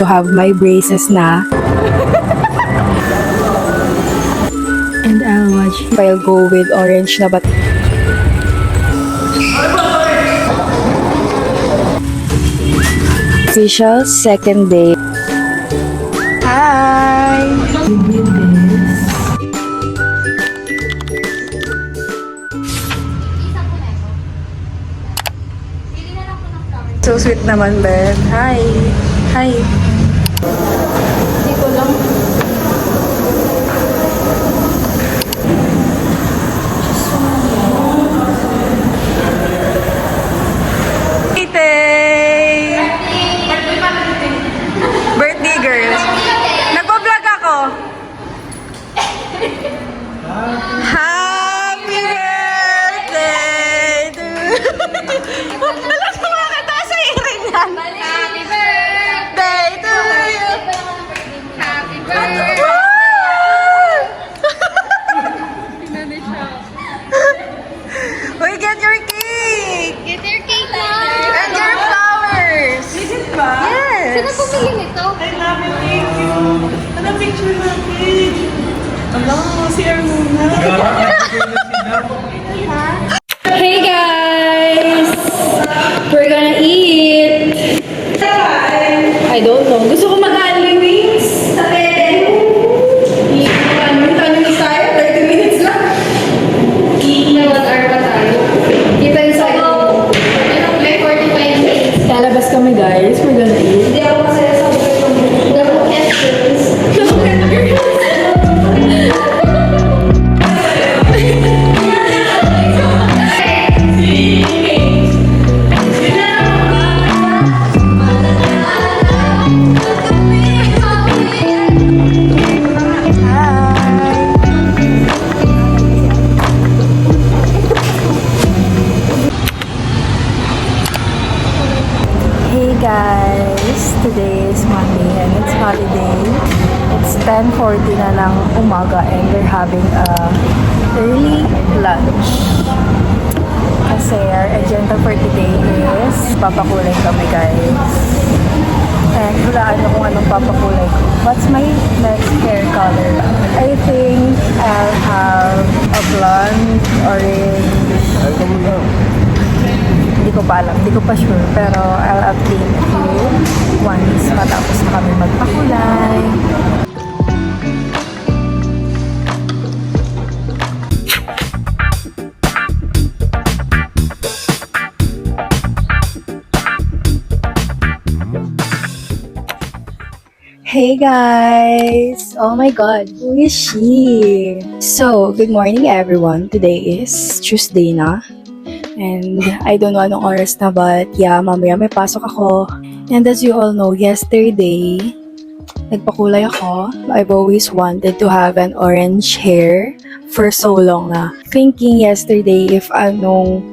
to have my braces na. And I'll watch if I'll go with orange na ba. Official second day. Hi! So sweet naman, Ben. Hi! Hi! Dito lang. Birthday girl. Nagpa-vlog ako. Happy birthday to Wala sa mga kata sa irin yan. Happy birthday to you. Happy birthday. We get your cake. Get your cake now. And your flowers. Yes. Sino pumili nito? I love you, thank you. Ano picture natin? Ano, si Armona. Hey guys! We're gonna eat. I don't know. Gusto ko mag-only wings. Sa pwede. Tanong tayo. 30 minutes lang. Na 1 hour pa tayo. Kita yung sa'yo. Anong play 45 minutes? Lalabas kami guys. We're gonna eat. Hindi ako masaya sa double essence. Hey guys! Today is Monday and it's holiday. It's 10:40 na lang umaga and we're having a early lunch. Kasi our agenda for today is papakulay kami guys. And hulaan nyo kung anong papakulay ko. What's my next hair color? I think I'll have a blonde, orange. Hindi ko pa alam, hindi ko pa sure. Pero I'll update you once matapos na kami magpakulay. Hey guys! Oh my god, who is she? So, good morning everyone. Today is Tuesday na. And I don't know anong oras na, but yeah, mamaya may pasok ako. And as you all know, yesterday, nagpakulay ako. I've always wanted to have an orange hair for so long na. Thinking yesterday if anong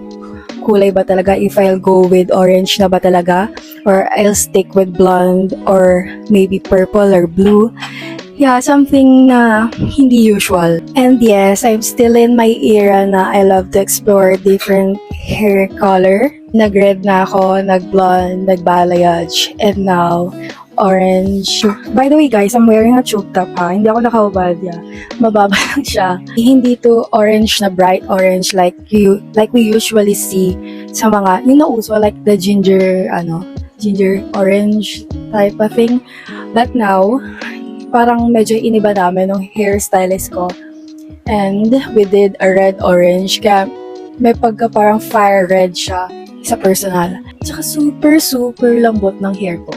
kulay ba talaga, if I'll go with orange na ba talaga, or I'll stick with blonde, or maybe purple or blue. Yeah, something na hindi usual. And yes, I'm still in my era na I love to explore different hair color. Nag-red na ako, nag-blonde, nag-balayage, and now, orange. By the way guys, I'm wearing a tube top ha. Hindi ako nakahubad, yeah. Mababa lang siya. Hindi to orange na bright orange like we usually see sa mga, yung nauso, like the ginger orange type of thing. But now, parang medyo iniba namin ng hairstylist ko. And we did a red-orange. Kaya may pagka parang fire red siya sa personal. Tsaka super lambot ng hair ko.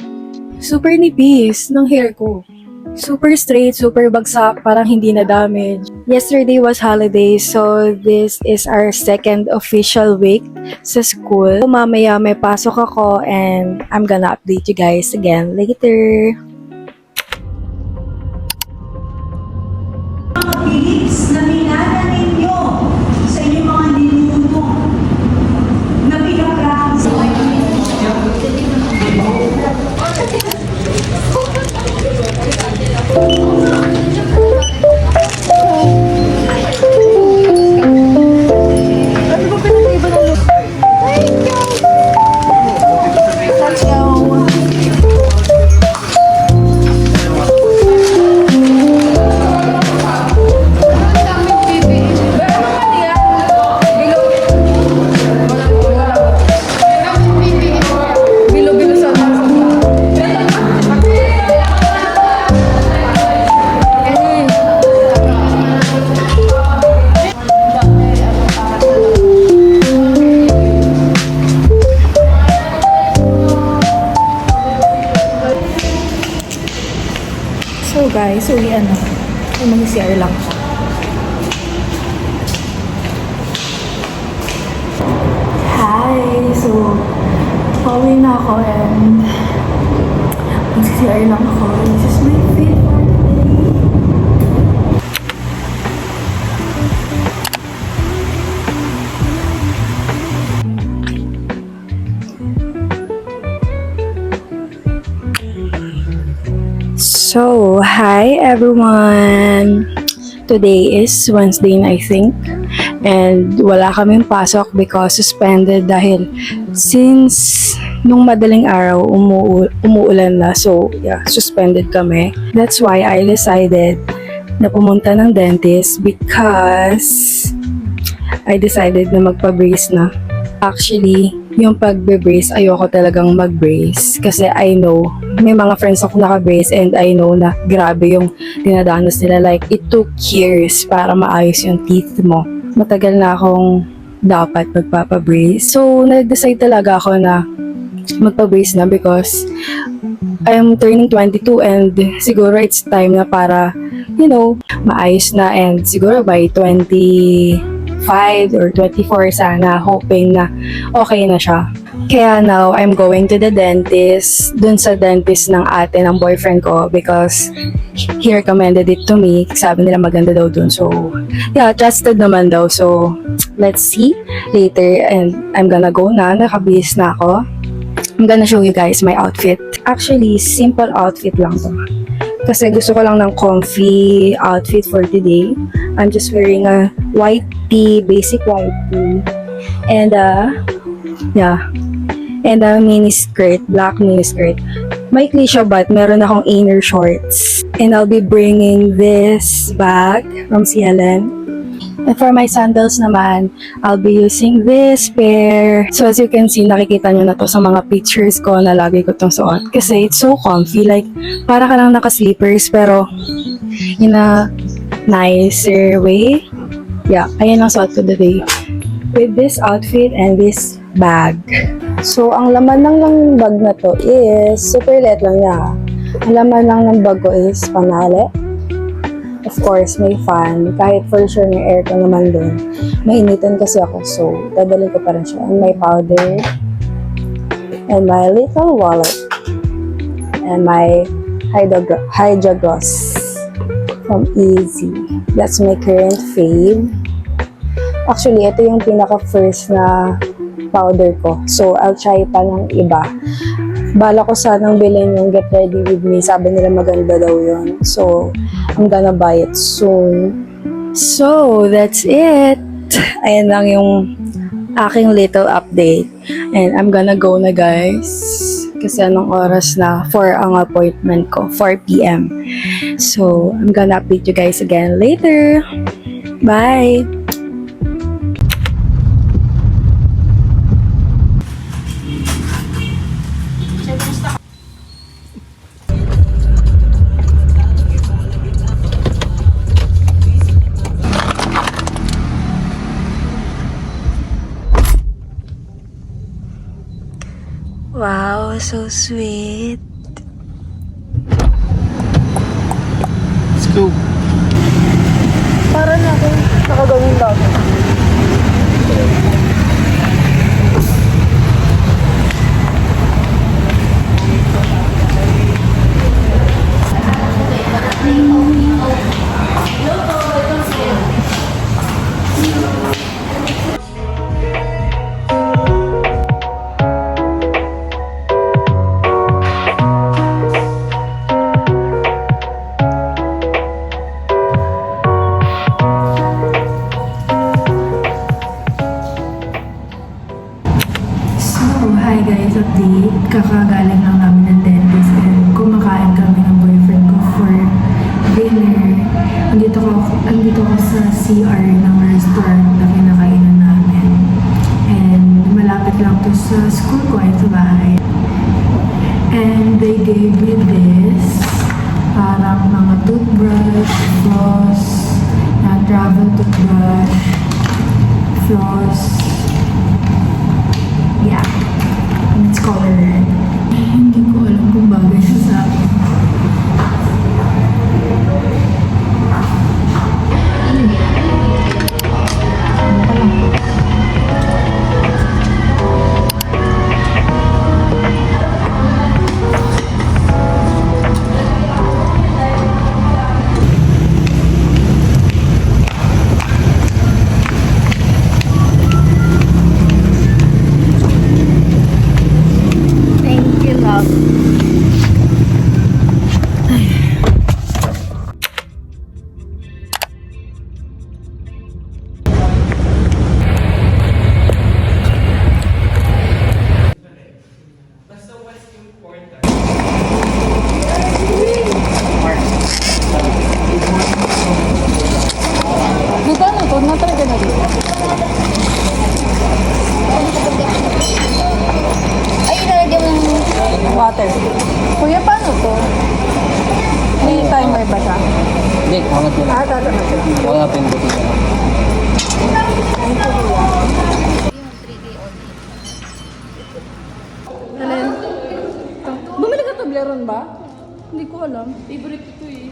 Super nipis ng hair ko. Super straight, super bagsak, parang hindi na damage. Yesterday was holiday, so this is our second official week sa school. Mamaya may pasok ako and I'm gonna update you guys again later. Mabilis na minana ninyo sa inyong mga niluto na pinapractice. Let's go! guys, uwian na. Mag-CR lang siya. Hi! So, pauwi na ako and mag-CR lang ako. This is my fit for today. So, hi everyone! Today is Wednesday na, I think. And wala kaming pasok because suspended dahil since nung madaling araw umuulan na. So, yeah, suspended kami. That's why I decided na pumunta ng dentist because I decided na magpa-brace na. Actually, yung pagbe-brace, ayoko talagang mag-brace kasi I know, may mga friends ako naka-brace and I know na grabe yung dinadanas nila. Like, it took years para maayos yung teeth mo. Matagal na akong dapat magpapa-brace. So, nag-decide talaga ako na magpa-brace na because I'm turning 22 and siguro it's time na para, you know, maayos na and siguro by 25 or 24 sana, hoping na okay na siya. Kaya now, I'm going to the dentist, dun sa dentist ng ate ng boyfriend ko because he recommended it to me. Sabi nila maganda daw dun. So, yeah, trusted naman daw. So, let's see later and I'm gonna go na. Nakabihis na ako. I'm gonna show you guys my outfit. Actually, simple outfit lang to. Kasi gusto ko lang ng comfy outfit for today. I'm just wearing a white tee, basic white tee. And, yeah. And a mini skirt, black mini skirt. Maikli siya but meron akong inner shorts. And I'll be bringing this bag from CLN. And for my sandals naman, I'll be using this pair. So as you can see, nakikita nyo na to sa mga pictures ko na lagi ko itong suot. Kasi it's so comfy. Like, para ka lang naka-slippers pero in a nicer way. Yeah, ayan ang suot ko today. With this outfit and this bag. So, ang laman lang ng bag na to is, super light lang niya. Ang laman lang ng bag ko is panali. Of course, may fan. Kahit for sure may aircon naman din. Mainitan kasi ako, so dadalhin ko pa rin siya. And my powder. And my little wallet. And my Hydra Gloss from Easy. That's my current fave. Actually, ito yung pinaka-first na powder ko. So, I'll try pa ng iba. Bala ko sanang bilhin yung Get Ready With Me. Sabi nila maganda daw yun. So, I'm gonna buy it soon. So, that's it. Ayan lang yung aking little update. And I'm gonna go na, guys. Kasi anong oras na? 4 ang appointment ko. 4 p.m. So, I'm gonna update you guys again later. Bye! Wow, so sweet. Let's go. Para na akong nakagawin dati. Hi guys, update. Kakagaling lang namin ng dentist and kumakain kami ng boyfriend ko for dinner. Andito ko sa CR ng restaurant na kinakainan namin. And malapit lang to sa school ko ay sa bahay. And they gave me this. Parang mga toothbrush, floss, travel toothbrush, floss. Yeah. And it's color red. Hindi ko alam kung bagay siya sa akin. Di ba ano to? Natraga na dito. Ay, ilalagyan mo ng... Water. Kuya, paano to? May timer ba siya? Hindi, hangat mo lang. Tatanong na siya. Wala pindutin ka lang. Alin? Bumili ka Toblerone ba? Hindi ko alam. Favorite ko to eh.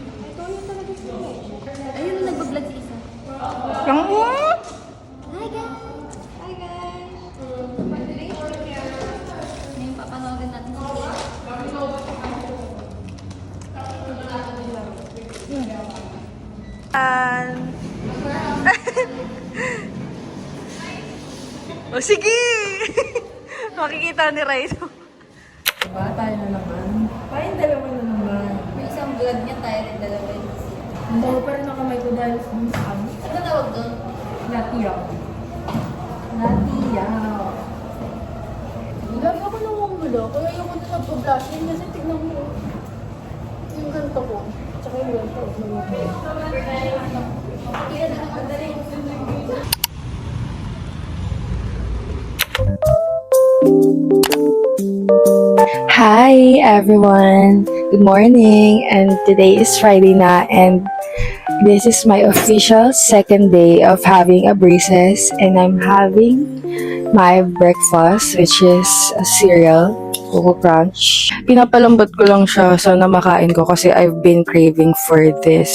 Ayun, nagbablog si isa. Ang Hi guys! Hi guys! Ngayon papanoodin natin si Tina. O sige! Makikita ni Raizo. Diba? Tayo na naman. Tayong dalawa na naman. May isang vlog niya tayo rin dalawa yun. Ang bago pa rin ang kamay ko dahil sa ano? Ano tawag doon? Natiyaw. Natiyaw. Lagi ako namumulo. Kaya ayoko na nagpa-blushing kasi tignan mo. Yung ganito ko. Tsaka yung ganito. Hi everyone! Good morning! And today is Friday na and this is my official second day of having a braces and I'm having my breakfast which is a cereal, Coco Crunch. Pinapalambot ko lang siya sana makain ko kasi I've been craving for this.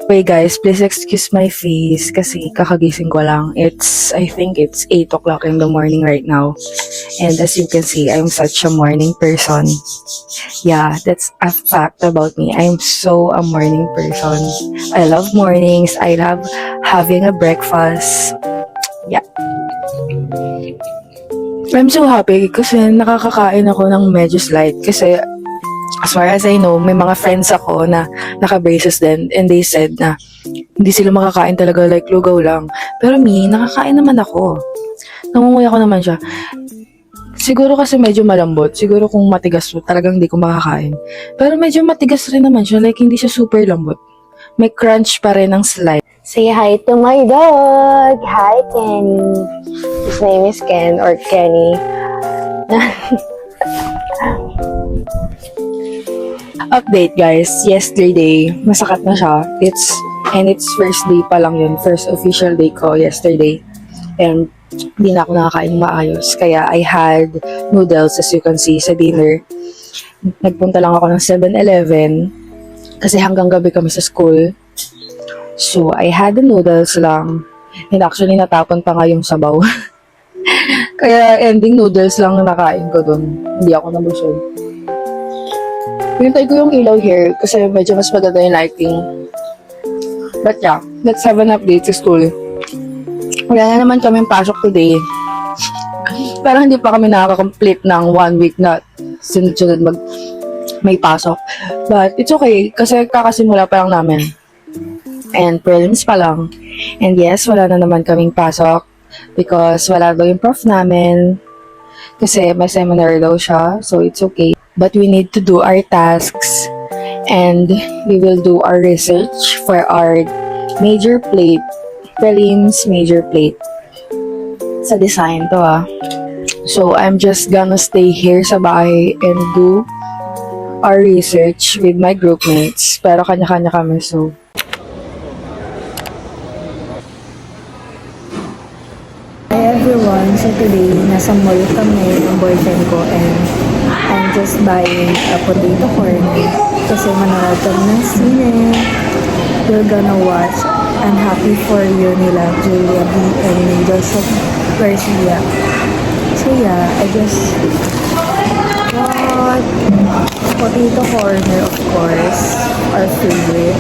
Wait guys, please excuse my face kasi kakagising ko lang. I think it's 8 o'clock in the morning right now. And as you can see, I'm such a morning person. Yeah, that's a fact about me. I'm so a morning person. I love mornings. I love having a breakfast. Yeah. I'm so happy kasi nakakakain ako ng medyo slight kasi as far as I know, may mga friends ako na naka-braces din and they said na hindi sila makakain talaga like lugaw lang. Pero me, nakakain naman ako. Namumuya ko naman siya. Siguro kasi medyo malambot. Siguro kung matigas to, talagang hindi ko makakain. Pero medyo matigas rin naman siya. Like, hindi siya super lambot. May crunch pa rin ng slide. Say hi to my dog! Hi, Kenny! His name is Ken or Kenny. Update guys, yesterday, masakat na siya. It's first day pa lang yun. First official day ko yesterday. And hindi na ako nakakain maayos. Kaya I had noodles as you can see sa dinner. Nagpunta lang ako ng 7-Eleven kasi hanggang gabi kami sa school. So I had the noodles lang. And actually natapon pa nga yung sabaw. Kaya ending noodles lang na nakain ko dun. Hindi ako nabusog. Pinintay ko yung ilaw here kasi medyo mas maganda yung lighting. But yeah, let's have an update sa school. Wala na naman kaming pasok today. Pero hindi pa kami nakaka-complete ng 1 week na sunod-sunod may pasok. But it's okay kasi kakasimula pa lang namin. And prelims pa lang. And yes, wala na naman kaming pasok because wala daw yung prof namin. Kasi may seminar daw siya, so it's okay. But we need to do our tasks and we will do our research for our major plate, prelims major plate. Sa design to So I'm just gonna stay here sa bahay and do our research with my groupmates. Pero kanya-kanya kami, so hi everyone, so today nasa mall kami ng boyfriend ko and I'm just buying a potato corn kasi manonood kami ng sine. We're gonna watch I'm Happy For You nila Julia B and Joseph Garcia. So yeah, I just got potato corner, of course, our favorite.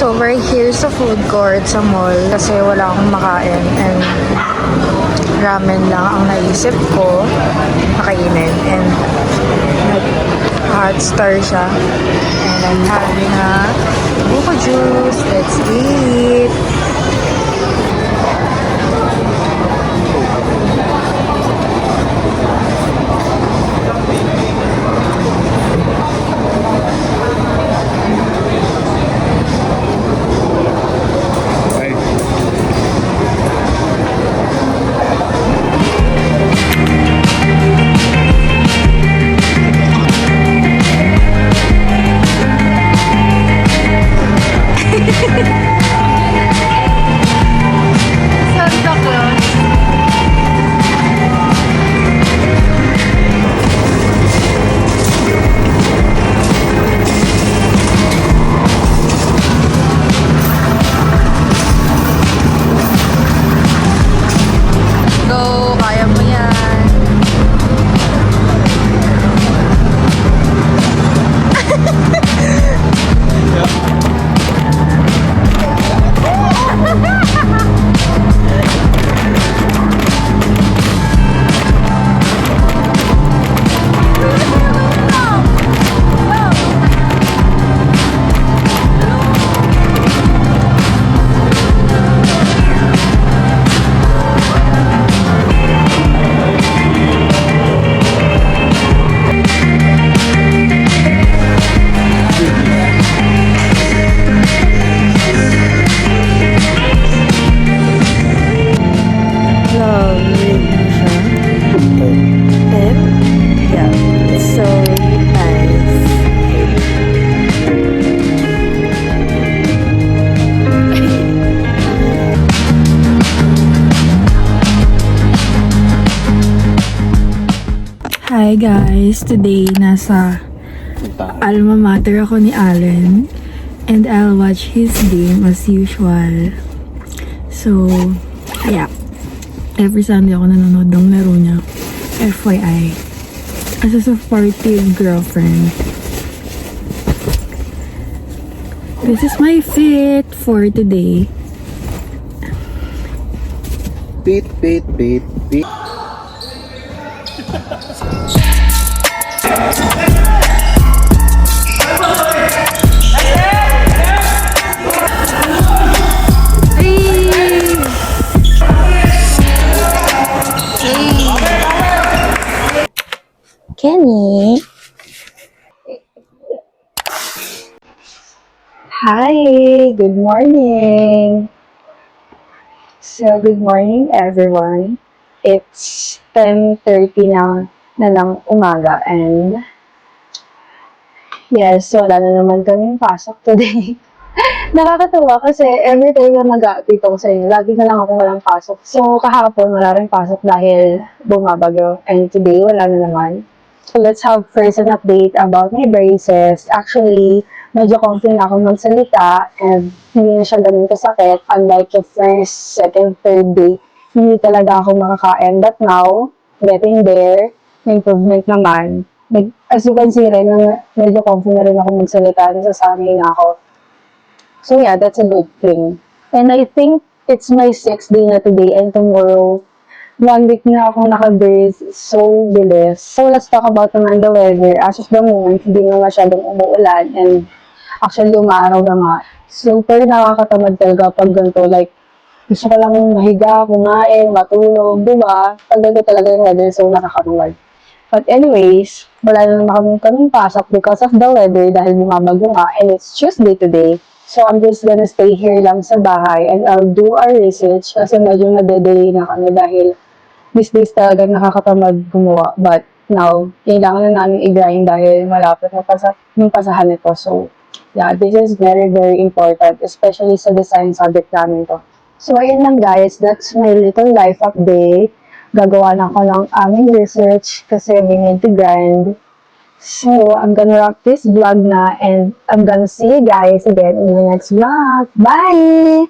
So, we're here sa food court sa mall kasi wala akong makain and ramen lang ang naisip ko makainin and hot star siya and I'm having a buko juice. Let's eat! Santa Claus. Go, kaya mo yan. Hi guys! Today, nasa alma mater ako ni Allen and I'll watch his game as usual. So, yeah. Every Sunday ako nanonood ng laro niya. FYI. As a supportive girlfriend. This is my fit for today. Beat. Kenny. Hi, good morning. So, good morning everyone. It's 10:30 na ng umaga and yes, wala na naman kaming pasok today. Nakakatawa kasi every time na mag-update ako sa inyo, lagi na lang ako walang pasok. So, kahapon wala rin pasok dahil bumabagyo and today wala na naman. So, let's have first an update about my braces. Actually, medyo confident ako magsalita and hindi na siya ganun kasakit. Unlike the first, second, third day, hindi talaga ako makakain. But now, getting there, may improvement naman. As you can see rin, medyo confident rin ako magsalita. Nasasanay na ako. So yeah, that's a good thing. And I think it's my 6th day na today and tomorrow, 1 week na akong naka-brace. So bilis. So let's talk about naman the weather. As of the moment, hindi na masyadong umuulan and actually umaaraw na nga. Super nakakatamad talaga pag ganito. Like, gusto ko lang mahiga, kumain, matulog, diba? Pag ganito talaga yung weather, so nakakatamad. But anyways, wala na naman kaming pasok because of the weather dahil bumabagyo nga and it's Tuesday today. So I'm just gonna stay here lang sa bahay and I'll do our research kasi medyo nade-delay na kami dahil these days talaga nakakatamad gumawa. But now, kailangan na namin i-grind dahil malapit na yung pasahan nito. So yeah, this is very, very important, especially sa design subject namin to. So ayun lang guys, that's my little life update. Gagawa na ako ng aming research kasi we need to grind. So, I'm gonna wrap this vlog na and I'm gonna see you guys again in the next vlog. Bye!